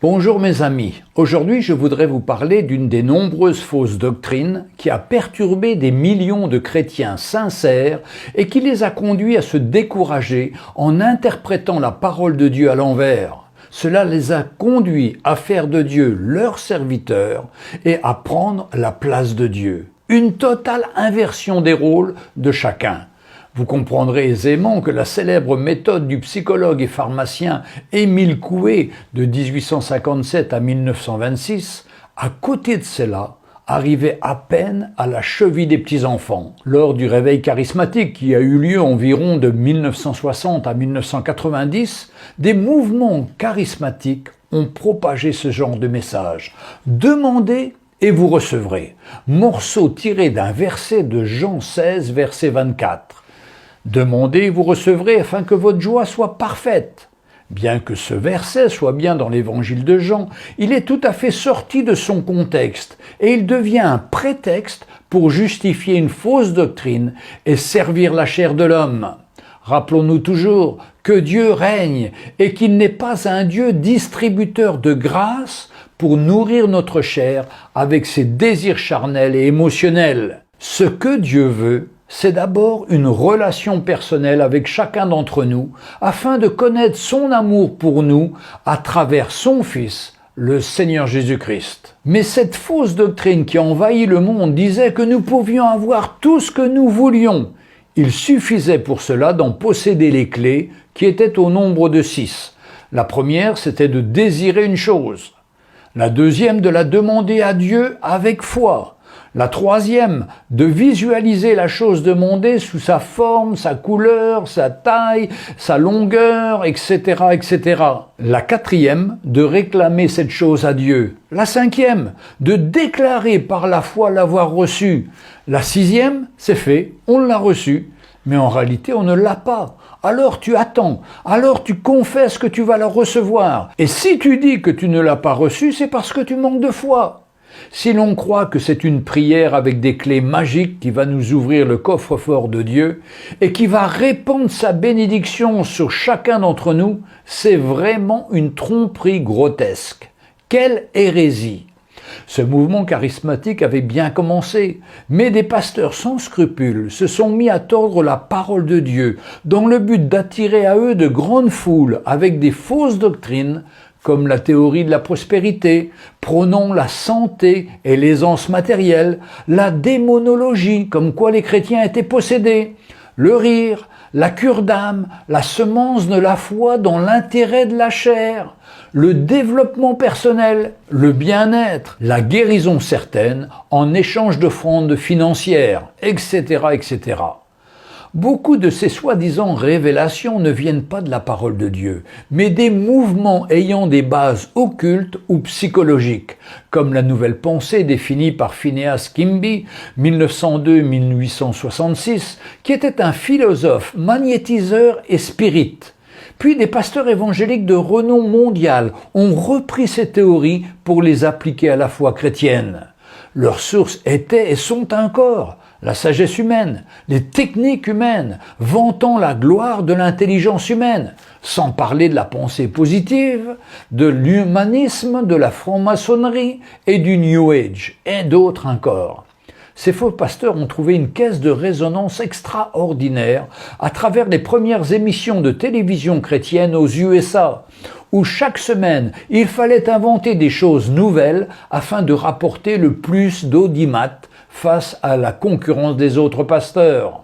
Bonjour mes amis, aujourd'hui je voudrais vous parler d'une des nombreuses fausses doctrines qui a perturbé des millions de chrétiens sincères et qui les a conduits à se décourager en interprétant la parole de Dieu à l'envers. Cela les a conduits à faire de Dieu leur serviteur et à prendre la place de Dieu. Une totale inversion des rôles de chacun. Vous comprendrez aisément que la célèbre méthode du psychologue et pharmacien Émile Coué de 1857 à 1926, à côté de cela, arrivait à peine à la cheville des petits-enfants. Lors du réveil charismatique qui a eu lieu environ de 1960 à 1990, des mouvements charismatiques ont propagé ce genre de message. Demandez et vous recevrez. Morceau tiré d'un verset de Jean 16, verset 24. Demandez et vous recevrez afin que votre joie soit parfaite. Bien que ce verset soit bien dans l'évangile de Jean, il est tout à fait sorti de son contexte et il devient un prétexte pour justifier une fausse doctrine et servir la chair de l'homme. Rappelons-nous toujours que Dieu règne et qu'il n'est pas un Dieu distributeur de grâce pour nourrir notre chair avec ses désirs charnels et émotionnels. Ce que Dieu veut, c'est d'abord une relation personnelle avec chacun d'entre nous, afin de connaître son amour pour nous à travers son Fils, le Seigneur Jésus-Christ. Mais cette fausse doctrine qui envahit le monde disait que nous pouvions avoir tout ce que nous voulions. Il suffisait pour cela d'en posséder les clés, qui étaient au nombre de 6. La première, c'était de désirer une chose. La deuxième, de la demander à Dieu avec foi. La troisième, de visualiser la chose demandée sous sa forme, sa couleur, sa taille, sa longueur, etc., etc. La quatrième, de réclamer cette chose à Dieu. La cinquième, de déclarer par la foi l'avoir reçue. La sixième, c'est fait, on l'a reçue, mais en réalité on ne l'a pas. Alors tu attends, alors tu confesses que tu vas la recevoir. Et si tu dis que tu ne l'as pas reçue, c'est parce que tu manques de foi. Si l'on croit que c'est une prière avec des clés magiques qui va nous ouvrir le coffre-fort de Dieu et qui va répandre sa bénédiction sur chacun d'entre nous, c'est vraiment une tromperie grotesque. Quelle hérésie! Ce mouvement charismatique avait bien commencé, mais des pasteurs sans scrupules se sont mis à tordre la parole de Dieu dans le but d'attirer à eux de grandes foules avec des fausses doctrines comme la théorie de la prospérité, prônant la santé et l'aisance matérielle, la démonologie, comme quoi les chrétiens étaient possédés, le rire, la cure d'âme, la semence de la foi dans l'intérêt de la chair, le développement personnel, le bien-être, la guérison certaine en échange d'offrandes financières, etc., etc. Beaucoup de ces soi-disant révélations ne viennent pas de la parole de Dieu, mais des mouvements ayant des bases occultes ou psychologiques, comme la nouvelle pensée définie par Phineas Quimby, 1902-1866, qui était un philosophe, magnétiseur et spirit. Puis des pasteurs évangéliques de renom mondial ont repris ces théories pour les appliquer à la foi chrétienne. Leurs sources étaient et sont encore la sagesse humaine, les techniques humaines, vantant la gloire de l'intelligence humaine, sans parler de la pensée positive, de l'humanisme, de la franc-maçonnerie et du New Age, et d'autres encore. Ces faux pasteurs ont trouvé une caisse de résonance extraordinaire à travers les premières émissions de télévision chrétienne aux USA, où chaque semaine, il fallait inventer des choses nouvelles afin de rapporter le plus d'audimat face à la concurrence des autres pasteurs.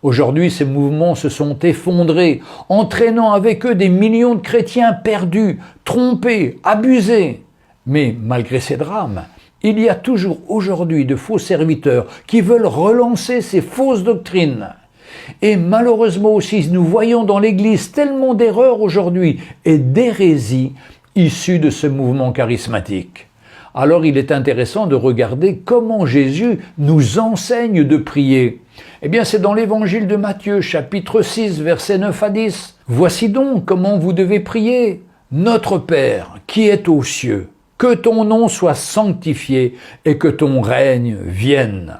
Aujourd'hui, ces mouvements se sont effondrés, entraînant avec eux des millions de chrétiens perdus, trompés, abusés. Mais malgré ces drames, il y a toujours aujourd'hui de faux serviteurs qui veulent relancer ces fausses doctrines. Et malheureusement aussi, nous voyons dans l'Église tellement d'erreurs aujourd'hui et d'hérésies issues de ce mouvement charismatique. Alors il est intéressant de regarder comment Jésus nous enseigne de prier. Eh bien c'est dans l'évangile de Matthieu, chapitre 6, versets 9 à 10. « Voici donc comment vous devez prier. Notre Père, qui est aux cieux, que ton nom soit sanctifié et que ton règne vienne.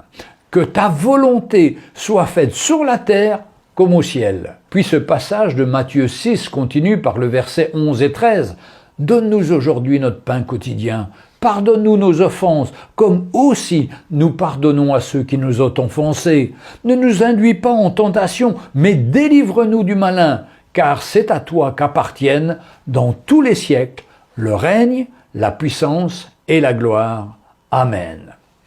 Que ta volonté soit faite sur la terre comme au ciel. » Puis ce passage de Matthieu 6 continue par le verset 11 et 13. Donne-nous aujourd'hui notre pain quotidien. Pardonne-nous nos offenses, comme aussi nous pardonnons à ceux qui nous ont offensés. Ne nous induis pas en tentation, mais délivre-nous du malin, car c'est à toi qu'appartiennent, dans tous les siècles, le règne, la puissance et la gloire. Amen.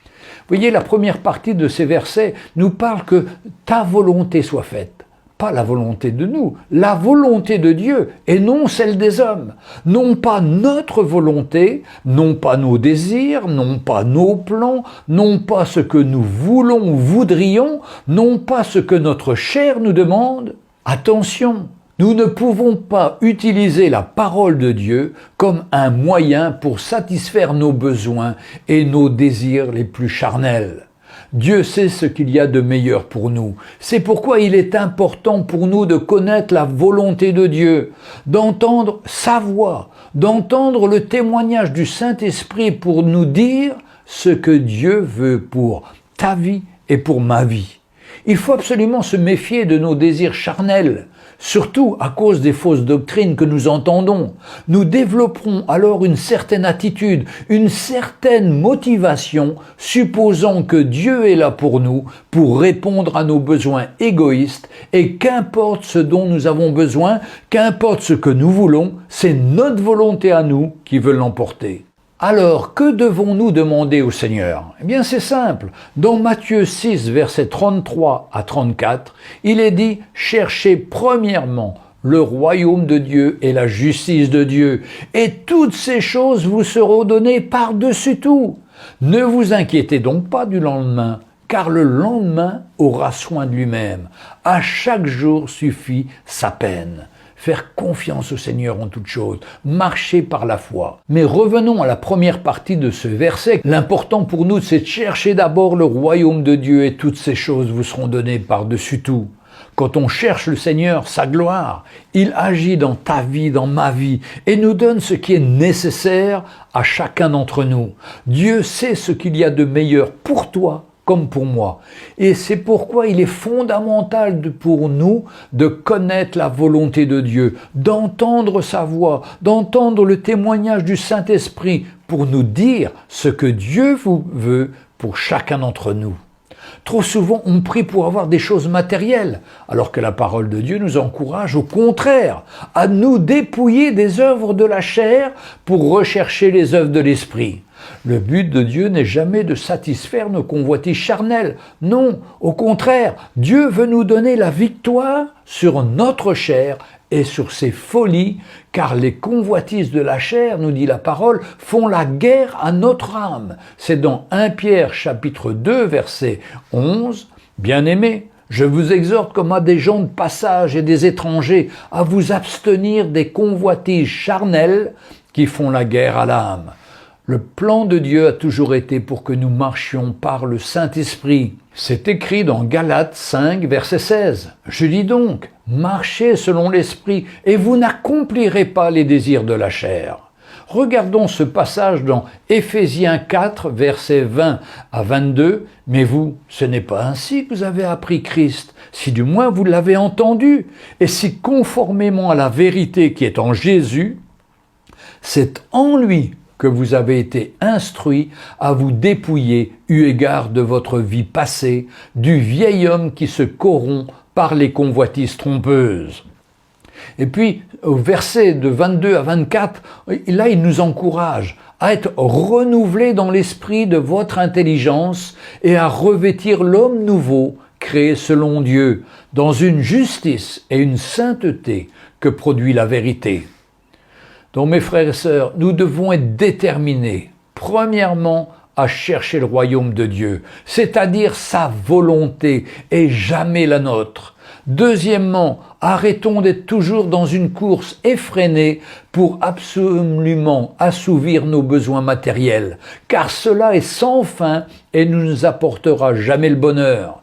Vous voyez, la première partie de ces versets nous parle que ta volonté soit faite. Pas la volonté de nous, la volonté de Dieu et non celle des hommes. Non pas notre volonté, non pas nos désirs, non pas nos plans, non pas ce que nous voulons ou voudrions, non pas ce que notre chair nous demande. Attention, nous ne pouvons pas utiliser la parole de Dieu comme un moyen pour satisfaire nos besoins et nos désirs les plus charnels. Dieu sait ce qu'il y a de meilleur pour nous. C'est pourquoi il est important pour nous de connaître la volonté de Dieu, d'entendre sa voix, d'entendre le témoignage du Saint-Esprit pour nous dire ce que Dieu veut pour ta vie et pour ma vie. Il faut absolument se méfier de nos désirs charnels, surtout à cause des fausses doctrines que nous entendons. Nous développerons alors une certaine attitude, une certaine motivation, supposant que Dieu est là pour nous, pour répondre à nos besoins égoïstes, et qu'importe ce dont nous avons besoin, qu'importe ce que nous voulons, c'est notre volonté à nous qui veut l'emporter. Alors, que devons-nous demander au Seigneur? Eh bien, c'est simple. Dans Matthieu 6, versets 33 à 34, il est dit « Cherchez premièrement le royaume de Dieu et la justice de Dieu, et toutes ces choses vous seront données par-dessus tout. Ne vous inquiétez donc pas du lendemain, car le lendemain aura soin de lui-même. À chaque jour suffit sa peine. » Faire confiance au Seigneur en toutes choses, marcher par la foi. Mais revenons à la première partie de ce verset. L'important pour nous, c'est de chercher d'abord le royaume de Dieu et toutes ces choses vous seront données par-dessus tout. Quand on cherche le Seigneur, sa gloire, il agit dans ta vie, dans ma vie, et nous donne ce qui est nécessaire à chacun d'entre nous. Dieu sait ce qu'il y a de meilleur pour toi, comme pour moi. Et c'est pourquoi il est fondamental pour nous de connaître la volonté de Dieu, d'entendre sa voix, d'entendre le témoignage du Saint-Esprit pour nous dire ce que Dieu veut pour chacun d'entre nous. Trop souvent, on prie pour avoir des choses matérielles, alors que la parole de Dieu nous encourage au contraire à nous dépouiller des œuvres de la chair pour rechercher les œuvres de l'esprit. Le but de Dieu n'est jamais de satisfaire nos convoitises charnelles. Non, au contraire, Dieu veut nous donner la victoire sur notre chair et sur ses folies, car les convoitises de la chair, nous dit la parole, font la guerre à notre âme. C'est dans 1 Pierre chapitre 2, verset 11, « Bien-aimés, je vous exhorte comme à des gens de passage et des étrangers à vous abstenir des convoitises charnelles qui font la guerre à l'âme. » Le plan de Dieu a toujours été pour que nous marchions par le Saint-Esprit. C'est écrit dans Galates 5, verset 16. « Je dis donc, marchez selon l'Esprit, et vous n'accomplirez pas les désirs de la chair. » Regardons ce passage dans Éphésiens 4, versets 20 à 22. « Mais vous, ce n'est pas ainsi que vous avez appris Christ, si du moins vous l'avez entendu, et si conformément à la vérité qui est en Jésus, c'est en lui que vous avez été instruits à vous dépouiller eu égard de votre vie passée, du vieil homme qui se corrompt par les convoitises trompeuses. » Et puis, au verset de 22 à 24, là, il nous encourage à être renouvelés dans l'esprit de votre intelligence et à revêtir l'homme nouveau, créé selon Dieu, dans une justice et une sainteté que produit la vérité. Donc mes frères et sœurs, nous devons être déterminés, premièrement, à chercher le royaume de Dieu, c'est-à-dire sa volonté et jamais la nôtre. Deuxièmement, arrêtons d'être toujours dans une course effrénée pour absolument assouvir nos besoins matériels, car cela est sans fin et ne nous apportera jamais le bonheur.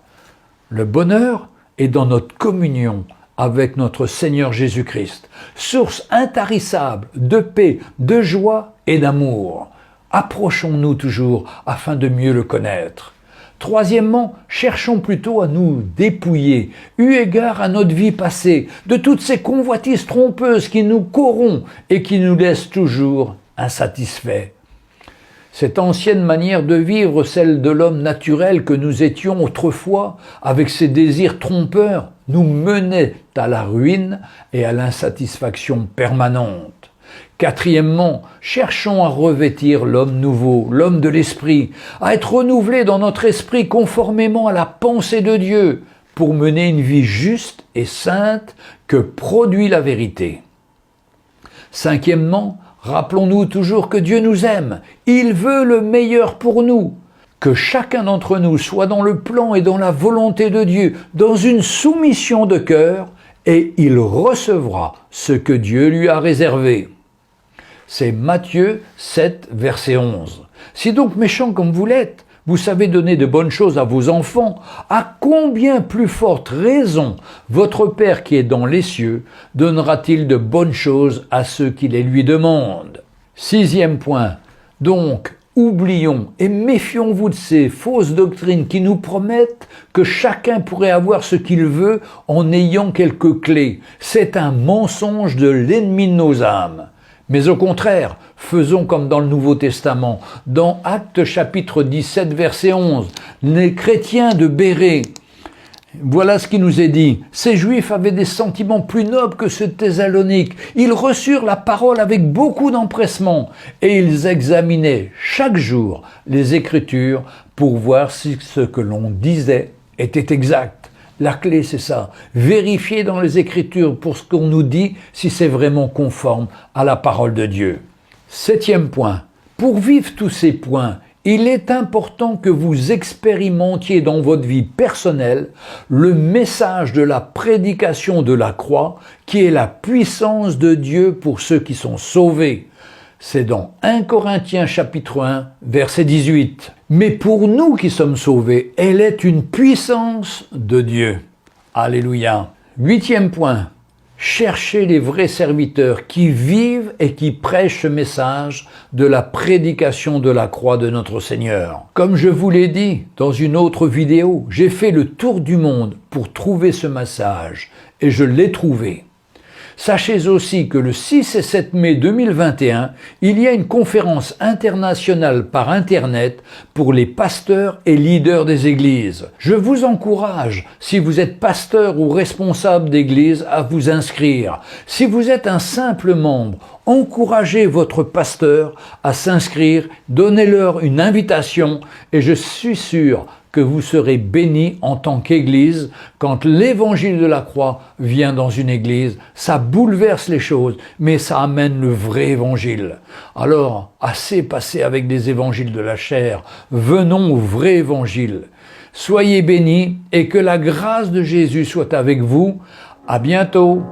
Le bonheur est dans notre communion avec notre Seigneur Jésus-Christ, source intarissable de paix, de joie et d'amour. Approchons-nous toujours afin de mieux le connaître. Troisièmement, cherchons plutôt à nous dépouiller, eu égard à notre vie passée, de toutes ces convoitises trompeuses qui nous corrompent et qui nous laissent toujours insatisfaits. Cette ancienne manière de vivre, celle de l'homme naturel que nous étions autrefois, avec ses désirs trompeurs, nous menait à la ruine et à l'insatisfaction permanente. Quatrièmement, cherchons à revêtir l'homme nouveau, l'homme de l'esprit, à être renouvelé dans notre esprit conformément à la pensée de Dieu, pour mener une vie juste et sainte que produit la vérité. Cinquièmement, rappelons-nous toujours que Dieu nous aime, il veut le meilleur pour nous, que chacun d'entre nous soit dans le plan et dans la volonté de Dieu, dans une soumission de cœur, et il recevra ce que Dieu lui a réservé. C'est Matthieu 7, verset 11. Si donc méchant comme vous l'êtes, vous savez donner de bonnes choses à vos enfants, à combien plus forte raison votre Père qui est dans les cieux donnera-t-il de bonnes choses à ceux qui les lui demandent? Sixième point. Donc, oublions et méfions-vous de ces fausses doctrines qui nous promettent que chacun pourrait avoir ce qu'il veut en ayant quelques clés. C'est un mensonge de l'ennemi de nos âmes. Mais au contraire, faisons comme dans le Nouveau Testament, dans Actes chapitre 17, verset 11, les chrétiens de Bérée. Voilà ce qui nous est dit. Ces Juifs avaient des sentiments plus nobles que ceux de Thessalonique. Ils reçurent la parole avec beaucoup d'empressement et ils examinaient chaque jour les Écritures pour voir si ce que l'on disait était exact. La clé, c'est ça. Vérifier dans les Écritures pour ce qu'on nous dit si c'est vraiment conforme à la parole de Dieu. Septième point. Pour vivre tous ces points, il est important que vous expérimentiez dans votre vie personnelle le message de la prédication de la croix qui est la puissance de Dieu pour ceux qui sont sauvés. C'est dans 1 Corinthiens chapitre 1, verset 18. Mais pour nous qui sommes sauvés, elle est une puissance de Dieu. Alléluia. Huitième point. Cherchez les vrais serviteurs qui vivent et qui prêchent ce message de la prédication de la croix de notre Seigneur. Comme je vous l'ai dit dans une autre vidéo, j'ai fait le tour du monde pour trouver ce message et je l'ai trouvé. Sachez aussi que le 6 et 7 mai 2021, il y a une conférence internationale par Internet pour les pasteurs et leaders des églises. Je vous encourage, si vous êtes pasteur ou responsable d'église, à vous inscrire. Si vous êtes un simple membre, encouragez votre pasteur à s'inscrire, donnez-leur une invitation et je suis sûr que vous serez bénis en tant qu'Église quand l'évangile de la croix vient dans une Église. Ça bouleverse les choses, mais ça amène le vrai évangile. Alors, assez passé avec des évangiles de la chair, venons au vrai évangile. Soyez bénis et que la grâce de Jésus soit avec vous. À bientôt.